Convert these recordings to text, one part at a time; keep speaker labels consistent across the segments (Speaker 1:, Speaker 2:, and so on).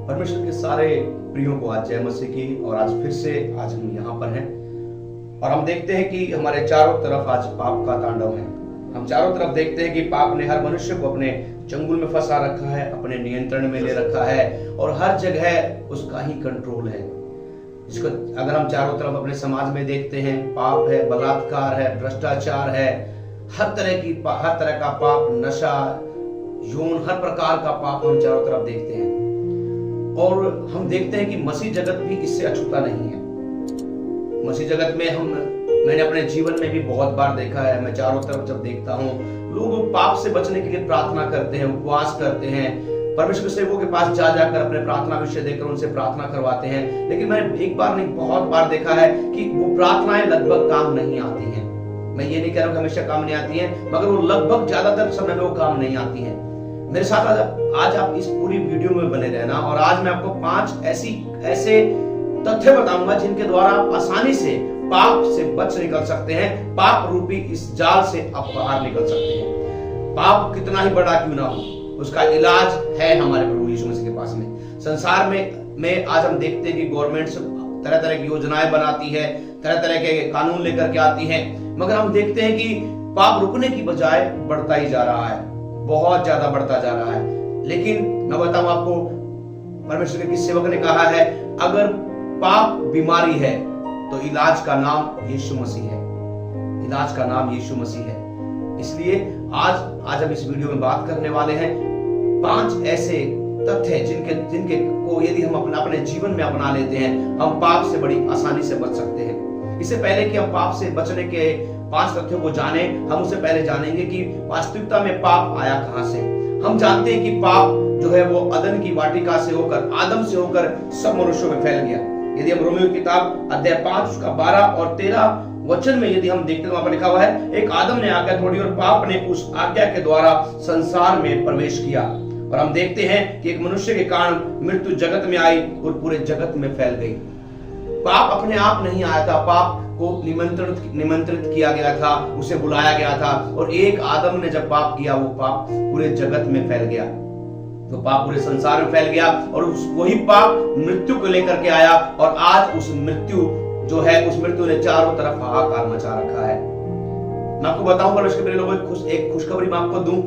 Speaker 1: परमेश्वर के सारे प्रियों को आज जय मसीह की। और आज फिर से आज हम यहाँ पर हैं और हम देखते हैं कि हमारे चारों तरफ आज पाप का तांडव है। हम चारों तरफ देखते हैं कि पाप ने हर मनुष्य को अपने चंगुल में फंसा रखा है, अपने नियंत्रण में ले रखा है और हर जगह उसका ही कंट्रोल है। इसको अगर हम चारों तरफ अपने समाज में देखते हैं, पाप है, बलात्कार है, भ्रष्टाचार है, हर तरह का पाप, नशा, यौन, हर प्रकार का पाप हम चारों तरफ देखते हैं। और हम देखते हैं कि मसीह जगत भी इससे अछूता नहीं है। मसीह जगत में मैंने अपने जीवन में भी बहुत बार देखा है, मैं चारों तरफ जब देखता हूँ, लोग पाप से बचने के लिए प्रार्थना करते हैं, उपवास करते हैं, परमेश्वर के सेवकों के पास जाकर अपने प्रार्थना विषय देकर उनसे प्रार्थना करवाते हैं। लेकिन मैंने एक बार नहीं बहुत बार देखा है कि वो प्रार्थनाएं लगभग काम नहीं आती हैं। मैं ये नहीं कह रहा हूं हमेशा काम नहीं आती हैं, मगर वो लगभग ज्यादातर समय में वो काम नहीं आती हैं। मेरे साथ आज आप इस पूरी वीडियो में बने रहना और आज मैं आपको 5 ऐसे तथ्य बताऊंगा जिनके द्वारा आप आसानी से पाप से बच निकल सकते हैं, पाप रूपी इस जाल से आप बाहर निकल सकते हैं। पाप कितना ही बड़ा क्यों ना हो, उसका इलाज है हमारे प्रभु यीशु मसीह के पास में। संसार में आज हम देखते हैं कि गवर्नमेंट तरह तरह की योजनाएं बनाती है, तरह तरह के कानून लेकर के आती है, मगर हम देखते हैं कि पाप रुकने की बजाय बढ़ता ही जा रहा है, बहुत ज्यादा बढ़ता जा रहा है। लेकिन मैं बताऊं आपको, परमेश्वर के किस सेवक ने कहा है, अगर पाप बीमारी है तो इलाज का नाम यीशु मसीह है। इलाज का नाम यीशु मसीह है। इसलिए आज हम इस वीडियो में बात करने वाले हैं 5 ऐसे तथ्य जिनके को यदि हम अपने जीवन में अपना लेते हैं, हम पाप से बड़ी आसानी से बच सकते हैं। इससे पहले कि हम पाप से बचने के 5 तथ्यों को जाने, हम उससे पहले जानेंगे कि वास्तविकता में पाप आया कहां से। हम जानते हैं कि पाप जो है वो अदन की वाटिका से होकर, आदम से होकर सब मनुष्यों में फैल गया। यदि हम रोमियो की किताब अध्याय 5 उसका 12 और 13 वचन में यदि हम देखते हैं, वहां पर लिखा हुआ है, एक आदम ने आज्ञा तोड़ी और पाप ने उस आज्ञा के द्वारा संसार में प्रवेश किया। और हम देखते हैं कि एक मनुष्य के कारण मृत्यु जगत में आई और पूरे जगत में फैल गई। पाप अपने आप नहीं आया था, पाप को निमंत्रित किया गया था, उसे बुलाया गया था। और एक आदम ने जब पाप किया, वो पाप पूरे जगत में फैल गया, तो पाप पूरे संसार में फैल गया और वही पाप मृत्यु को लेकर के आया। और आज उस मृत्यु ने चारों तरफ हाहाकार मचा रखा है। मैं आपको बताऊं, परमेश्वर के प्रिय लोगों, एक खुशखबरी मैं आपको दूं,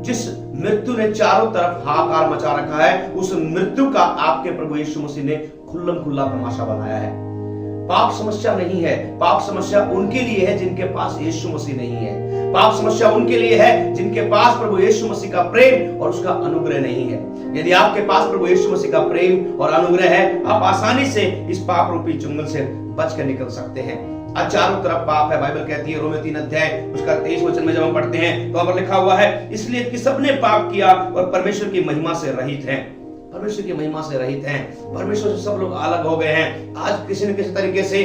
Speaker 1: जिस मृत्यु ने चारों तरफ हाहाकार मचा रखा है, उस मृत्यु का आपके प्रभु यीशु मसीह ने खुल्लम खुल्ला तमाशा बनाया है। पाप समस्या नहीं है, पाप समस्या उनके लिए है जिनके पास यीशु मसीह नहीं है। पाप समस्या उनके लिए है जिनके पास प्रभु यीशु मसीह का प्रेम और उसका अनुग्रह नहीं है। यदि आपके पास प्रभु यीशु मसीह का प्रेम और अनुग्रह है, आप आसानी से इस पाप रूपी चंगुल से बच कर निकल सकते हैं। आज चारों तरफ पाप है। बाइबल कहती है, रोमियो 3 अध्याय उसका 23 वचन में जब हम पढ़ते हैं तो वहां पर लिखा हुआ है, इसलिए कि सबने पाप किया और परमेश्वर की महिमा से रहित हैं। परमेश्वर की महिमा से रहित हैं, परमेश्वर से सब लोग अलग हो गए हैं। आज किसी न किसी तरीके से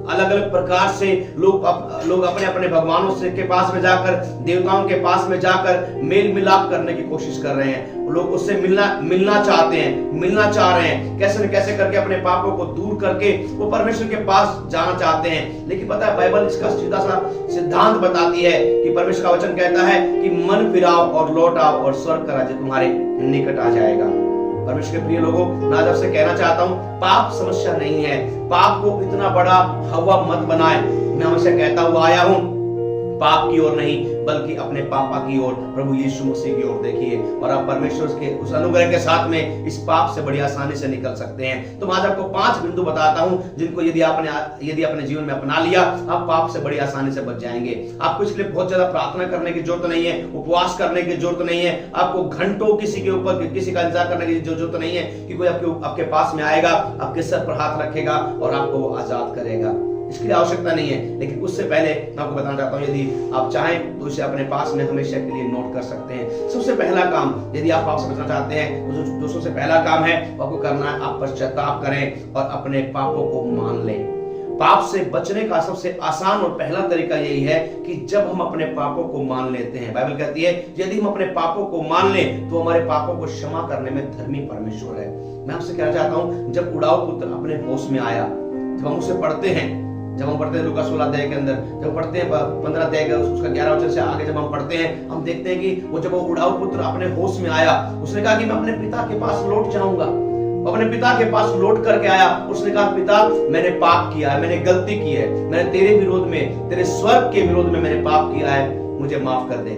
Speaker 1: अलग अलग प्रकार से लोग अपने अपने भगवानों से के पास में जाकर, देवताओं के पास में जाकर मेल मिलाप करने की कोशिश कर रहे हैं। लोग उससे मिलना चाहते हैं, मिलना चाह रहे हैं, कैसे न कैसे करके अपने पापों को दूर करके वो परमेश्वर के पास जाना चाहते हैं। लेकिन पता है, बाइबल इसका सीधा सा सिद्धांत बताती है कि परमेश्वर का वचन कहता है कि मन फिराओ और लौट आओ और स्वर्ग का राज्य तुम्हारे निकट आ जाएगा। परमेश्वर के प्रिय लोगों, मैं आज आपसे कहना चाहता हूं, पाप समस्या नहीं है। पाप को इतना बड़ा हवा मत बनाए। मैं हमेशा कहता हुआ आया हूं, पाप की ओर नहीं बल्कि अपने पापा की ओर, प्रभु यीशु मसीह की ओर देखिए और आप परमेश्वर के उस अनुग्रह के साथ में इस पाप से बड़ी आसानी से निकल सकते हैं। तो मैं आज आपको 5 बिंदु बताता हूं जिनको यदि अपने जीवन में अपना लिया, आप पाप से बड़ी आसानी से बच जाएंगे। आपको इसके लिए बहुत ज्यादा प्रार्थना करने की जरूरत नहीं है, उपवास करने की जरूरत नहीं है, आपको घंटों किसी का इंतजार करने की जरूरत नहीं है कि कोई आपके पास में आएगा, आपके सर पर हाथ रखेगा और आपको वो आजाद करेगा। इसकी आवश्यकता नहीं है। लेकिन उससे पहले मैं आपको बताना चाहता हूं, यदि आप चाहें तो इसे अपने पास में हमेशा के लिए नोट कर सकते हैं। सबसे पहला काम, यदि आप पाप से बचना चाहते हैं तो जो सबसे पहला काम है आपको करना है, आप पश्चाताप करें और अपने पापों को मान लें। पाप से बचने का सबसे आसान और पहला तरीका यही है कि जब हम अपने पापों को मान लेते हैं, बाइबल कहती है यदि हम अपने पापों को मान लें तो हमारे पापों को क्षमा करने में धर्मी परमेश्वर है। मैं आपसे कहना चाहता हूं, जब उड़ाऊ पुत्र अपने होश में आया, जब हम उसे पढ़ते हैं, जब हम पढ़ते हैं लूका 16 अध्याय के अंदर, जब पढ़ते हैं 15 अध्याय के उसका 11 वचन से आगे जब हम पढ़ते हैं, हम देखते हैं कि वो जब वो उड़ाऊ पुत्र अपने होश में आया, उसने कहा कि मैं अपने पिता के पास लौट जाऊंगा। वो अपने पिता के पास लौट करके आया। उसने कहा, पिता मैंने पाप किया है, मैंने गलती की है, मैंने तेरे विरोध में, तेरे स्वर्ग के विरोध में मैंने पाप किया है, मुझे माफ कर दे।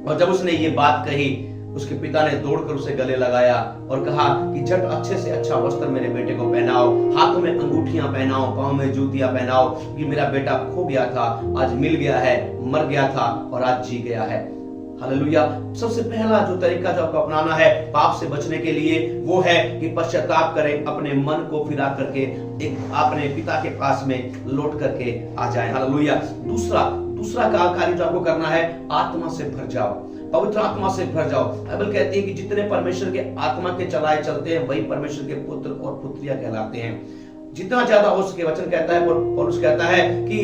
Speaker 1: और जब उसने ये बात कही, उसके पिता ने दौड़कर उसे गले लगाया और कहा कि झट अच्छे से अच्छा वस्त्र मेरे बेटे को पहनाओ, हाथों में अंगूठियां पहनाओ, पांव में जूतियां पहनाओ, कि मेरा बेटा खो गया था, आज मिल गया है, मर गया था और आज जी गया है। हालेलुया। सबसे पहला जो तरीका जो आपको अपनाना है पाप से बचने के लिए, वो है कि पश्चाताप करें, अपने मन को फिरा करके एक अपने पिता के पास में लौट करके आ जाए। हालेलुया। दूसरा कार्य जो आपको करना है, आत्मा से भर जाओ, पवित्र आत्मा से भर जाओ। बाइबल कहती है कि जितने परमेश्वर के आत्मा के चलाए चलते हैं वही परमेश्वर के पुत्र और पुत्रियां कहलाते हैं। जितना ज्यादा हो सके, वचन कहता है, पौलुस कहता है कि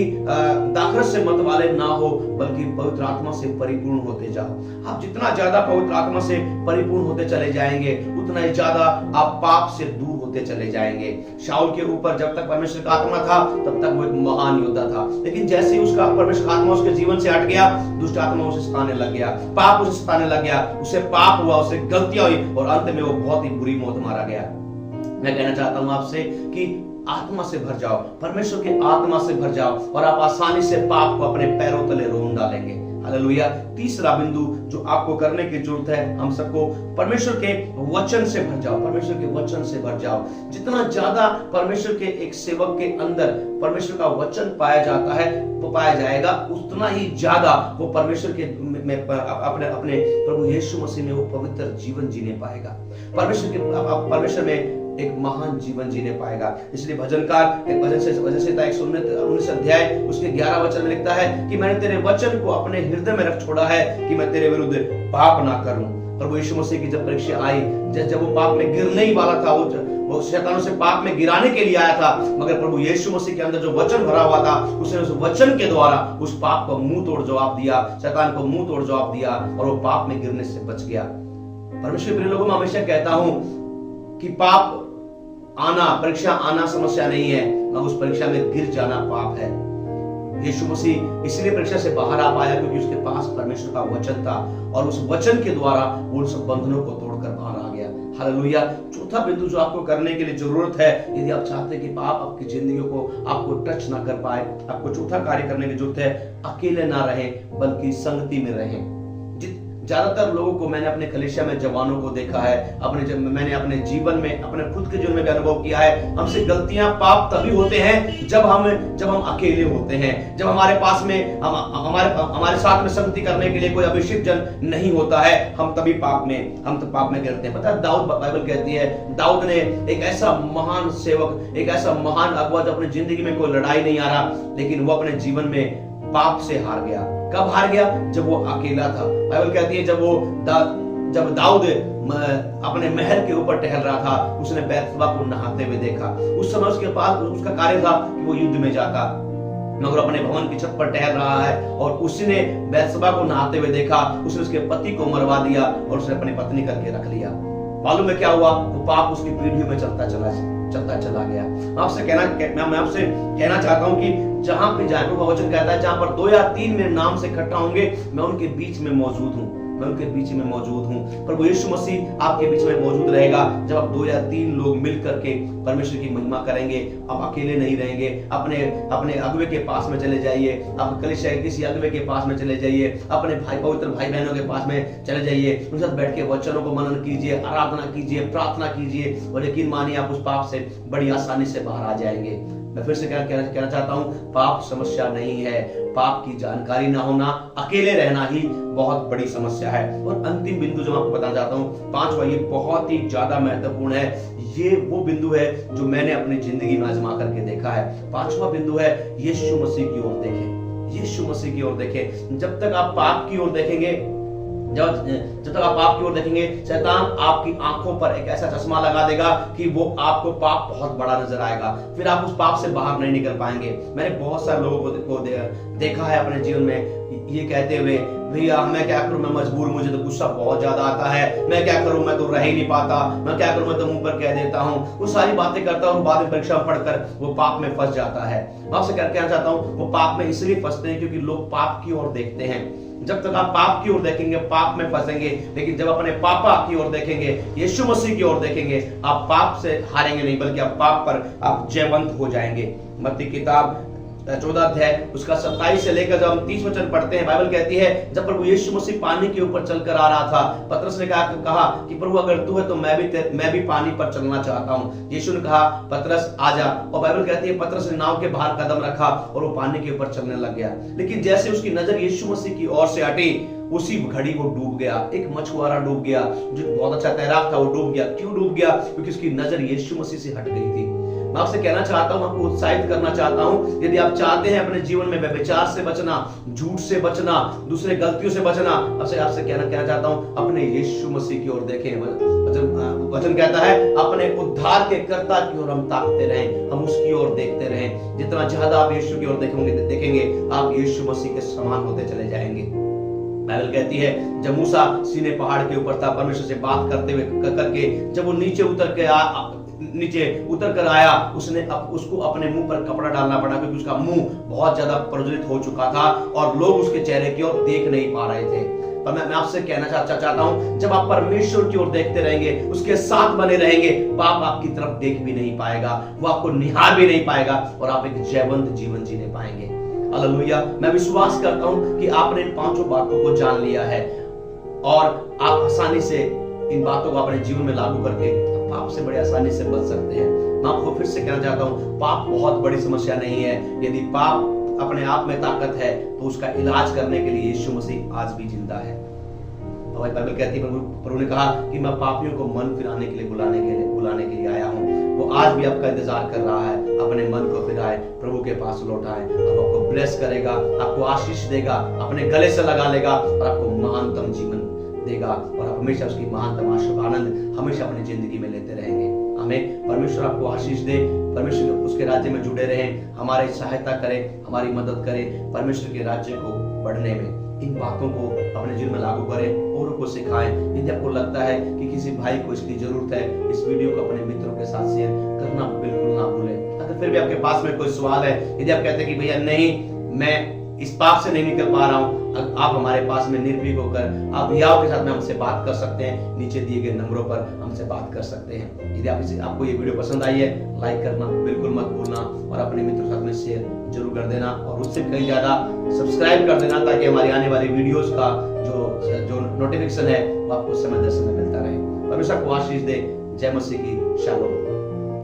Speaker 1: दाखरस से मत वाले ना हो, बल्कि पवित्र आत्मा से परिपूर्ण होते जाओ। आप जितना ज्यादा पवित्र आत्मा से परिपूर्ण होते चले जाएंगे, उतना ही ज्यादा आप पाप से दूर होते चले जाएंगे। शाऊल के ऊपर जब तक परमेश्वर का आत्मा था तब तक वो एक महान योद्धा था, लेकिन जैसे ही उसका परमेश्वर का आत्मा उसके जीवन से हट गया, दुष्ट आत्मा उसे सताने लग गया, पाप उसे सताने लग गया, उसे पाप हुआ, उसे गलतियां हुई और अंत में वो बहुत ही बुरी मौत मारा गया। मैं कहना चाहता हूं आपसे कि आत्मा से भर जाओ, परमेश्वर के आत्मा से भर जाओ और आप आसानी से पाप को अपने पैरों तले रोन डालेंगे। हालेलुया। तीसरा बिंदु जो आपको करने की जरूरत है, हम सबको परमेश्वर के वचन से भर जाओ, परमेश्वर के वचन से भर जाओ। जितना ज्यादा परमेश्वर के एक सेवक के अंदर परमेश्वर का वचन पाया जाता है, वो पाया जाएगा, उतना ही ज्यादा वो परमेश्वर के अपने प्रभु यीशु मसीह में वो पवित्र जीवन जीने पाएगा, परमेश्वर में एक महान जीवन जीने पाएगा। इसलिए भजनकार एक भजन संहिता 119 अध्याय उसके 11 वचन में लिखता है कि मैंने तेरे वचन को अपने हृदय में रख छोड़ा है कि मैं तेरे विरुद्ध पाप ना करूं। प्रभु यीशु मसीह की जब परीक्षा आई, जब वो पाप में गिरने ही वाला था, वो शैतानों से पाप में गिराने के लिए आया था, मगर प्रभु यीशु मसीह के अंदर जो वचन भरा हुआ था, उसने उस वचन के द्वारा उस पाप को मुंह तोड़ जवाब दिया, शैतान को मुंह तोड़ जवाब दिया और वो पाप में गिरने से बच गया। परमेश्वर प्रिय लोगों, मैं हमेशा कहता हूं कि पाप आना, परीक्षा आना समस्या नहीं है, मगर उस परीक्षा में गिर जाना पाप है। यीशु मसीह इसलिए परीक्षा से बाहर आ पाया क्योंकि उसके पास परमेश्वर का वचन था और उस वचन के द्वारा वो उन सब बंधनों को तोड़कर बाहर आ गया। हालेलुया। चौथा बिंदु जो आपको करने के लिए जरूरत है, यदि आप चाहते हैं कि पाप आपकी जिंदगी को आपको टच ना कर पाए, आपको चौथा कार्य करने की जरूरत है, अकेले ना रहें बल्कि संगति में रहें। ज्यादातर लोगों को मैंने अपने कलीसिया में जवानों को देखा है, मैंने अपने जीवन में, अपने खुद के जीवन में भी अनुभव किया है, हमसे गलतियां पाप तभी होते हैं जब हम अकेले होते हैं, जब हमारे पास में हमारे साथ में संगति करने के लिए कोई अभिषिक्त जन नहीं होता है, हम तो पाप में गिरते हैं। पता है, दाऊद, बाइबल कहती है, दाऊद ने एक ऐसा महान सेवक, एक ऐसा महान अगुवा जो अपनी जिंदगी में कोई लड़ाई नहीं आ रहा, लेकिन वो अपने जीवन में पाप से हार गया। कब हार गया? जब वो अकेला था। बाइबल कहती है जब दाऊद अपने महल के ऊपर टहल रहा था, उसने बैतशबा को नहाते हुए देखा। उस समय उसके पास उसका कार्य था कि वो युद्ध में जाता, मगर अपने भवन की छत पर टहल रहा है और उसने बैतशबा को नहाते हुए देखा, उसने उसके पति को मरवा दिया और उसने अपनी पत्नी करके रख लिया। मालूम है क्या हुआ? वो पाप उसकी पीढ़ियों में चलता चला गया। मैं आपसे कहना चाहता हूं कि जहां पे जाए, प्रभु वचन कहता है, जहां पर 2 या 3 मेरे नाम से इकट्ठा होंगे, मैं उनके बीच में मौजूद हूं। प्रभु यीशु मसीह आपके बीच में मौजूद रहेगा जब आप 2 या 3 लोग मिल करके परमेश्वर की महिमा करेंगे। आप अकेले नहीं रहेंगे। अपने अगुवे के पास में चले जाइए, आप कलीसिया के किसी अगुवे के पास में चले जाइए, अपने पवित्र भाई बहनों के पास में चले जाइए, उनके साथ बैठ के वचनों को मनन कीजिए, आराधना कीजिए, प्रार्थना कीजिए और यकीन मानिए आप उस पाप से बड़ी आसानी से बाहर आ जाएंगे। मैं फिर से कहना चाहता हूं, पाप समस्या नहीं है, पाप की जानकारी ना होना, अकेले रहना ही बहुत बड़ी समस्या है। और अंतिम बिंदु जो मैं आपको बताना चाहता हूं, 5वां, ये बहुत ही ज्यादा महत्वपूर्ण है। ये वो बिंदु है जो मैंने अपनी जिंदगी में आजमा करके देखा है। 5वां बिंदु है, यीशु मसीह की ओर देखें। यीशु मसीह की ओर देखें। जब तक आप पाप की ओर देखेंगे, जब तक आप पाप की ओर देखेंगे, शैतान आपकी आंखों पर एक ऐसा चश्मा लगा देगा कि वो आपको पाप बहुत बड़ा नजर आएगा, फिर आप उस पाप से बाहर नहीं निकल पाएंगे। मैंने बहुत सारे लोगों को देखा है अपने जीवन में ये कहते हुए, भैया मैं क्या करूं, मैं मजबूर, मुझे तो गुस्सा बहुत ज्यादा आता है, मैं क्या करूं, मैं तो रह ही नहीं पाता, मैं क्या करूं, मैं तो मुंह पर कह देता हूं, वो सारी बातें करता हूं, बाद में परीक्षा में पढ़कर वो पाप में फंस जाता है। मैं आपसे कहना चाहता हूं, वो पाप में इसलिए फंसते हैं क्योंकि लोग पाप की ओर देखते हैं। जब तक आप पाप की ओर देखेंगे पाप में फंसेंगे, लेकिन जब अपने पापा की ओर देखेंगे, यीशु मसीह की ओर देखेंगे, आप पाप से हारेंगे नहीं, बल्कि आप पाप पर आप जयवंत हो जाएंगे। मत्ती किताब 14 अध्याय उसका 27 से लेकर जब हम 30 वचन पढ़ते हैं, बाइबल कहती है जब प्रभु यीशु मसीह पानी के ऊपर चलकर आ रहा था, पतरस ने कहा कि प्रभु अगर तू है तो मैं भी पानी पर चलना चाहता हूं। यीशु ने कहा पतरस आजा, और बाइबल कहती है पतरस ने नाव के बाहर कदम रखा और वो पानी के ऊपर चलने लग गया। लेकिन जैसे उसकी नजर यीशु मसीह की ओर से हटी, उसी घड़ी वो डूब गया। एक मछुआरा डूब गया जो बहुत अच्छा तैराक था, वो डूब गया। क्यों डूब गया? क्योंकि उसकी नजर यीशु मसीह से हट गई थी। मैं आपसे कहना चाहता हूं, आपको उत्साहित करना चाहता हूं, यदि आप चाहते हैं अपने जीवन में व्यभिचार से बचना, झूठ से बचना, दूसरे गलतियों से बचना, आपसे कहना चाहता हूं अपने यीशु मसीह की ओर देखें। वचन कहता है अपने उद्धार के कर्ता की ओर हम ताकते रहें, हम उसकी ओर देखते रहें। जितना ज्यादा आप यीशु की ओर देखेंगे आप यीशु मसीह के समान होते चले जाएंगे। बाइबल कहती है जब मूसा सीने पहाड़ के ऊपर था, परमेश्वर से बात करके जब वो नीचे उतर कर आया, उसको अपने मुंह पर कपड़ा डालना पड़ा, क्योंकि उसका मुंह बहुत ज्यादा प्रज्वलित हो चुका था और लोग उसके चेहरे की ओर देख नहीं पा रहे थे। पर मैं आपसे कहना चाहता हूं, जब आप परमेश्वर की ओर देखते रहेंगे, उसके साथ बने रहेंगे, पाप आपकी तरफ देख भी नहीं पाएगा, वो आपको निहार भी नहीं पाएगा और आप एक जयवंत जीवन जीने पाएंगे। हालेलुया। मैं विश्वास करता हूं कि आपने इन 5 बातों को जान लिया है और आप आसानी से इन बातों को अपने जीवन में लागू करके पाप से बड़ी आसानी से बच सकते हैं। मैं आपको फिर से कहना चाहता हूं, पाप बहुत बड़ी समस्या नहीं है। यदि पाप अपने आप में ताकत है तो उसका इलाज करने के लिए यीशु मसीह आज भी जिंदा है। बाइबल कहती है प्रभु ने कहा कि मैं पापियों को मन फिराने के लिए बुलाने के लिए आया हूं। वो आज भी आपका इंतजार कर रहा है। अपने मन को फिराए, प्रभु के पास लौटाए, अब आपको ब्लेस करेगा, आपको आशीष देगा, अपने गले से लगा लेगा और आपको महानतम जीवन देगा और आप हमेशा उसकी महानतम आनंद हमेशा अपनी जिंदगी में लेते रहेंगे। हमें परमेश्वर आपको आशीष दे, परमेश्वर उसके राज्य में जुड़े रहें, हमारी सहायता करें, हमारी मदद करें, परमेश्वर के राज्य को बढ़ने में। इन बातों को अपने जीवन में लागू करें, औरों को सिखाएं। यदि आपको लगता है कि किसी भाई को इसकी जरूरत है, इस वीडियो को अपने मित्रों के साथ शेयर करना बिल्कुल ना भूलें। अगर फिर भी आपके पास में कोई सवाल है, यदि आप कहते हैं कि भैया नहीं, मैं इस पाप से नहीं निकल पा रहा हूं, आप हमारे पास में निर्भीक होकर आप भैयाओं के साथ में हमसे बात कर सकते हैं। नीचे दिए गए नंबरों पर हमसे बात कर सकते हैं। यदि आपको ये वीडियो पसंद आई है, लाइक करना बिल्कुल मत भूलना और अपने मित्रों के साथ में शेयर जरूर कर देना और उससे कहीं ज्यादा सब्सक्राइब कर देना, ताकि हमारी आने वाली वीडियोस का जो नोटिफिकेशन है वो आपको समय दर समय मिलता रहे। परमेश्वर को आशीष दे। जय मसीह की शालोम।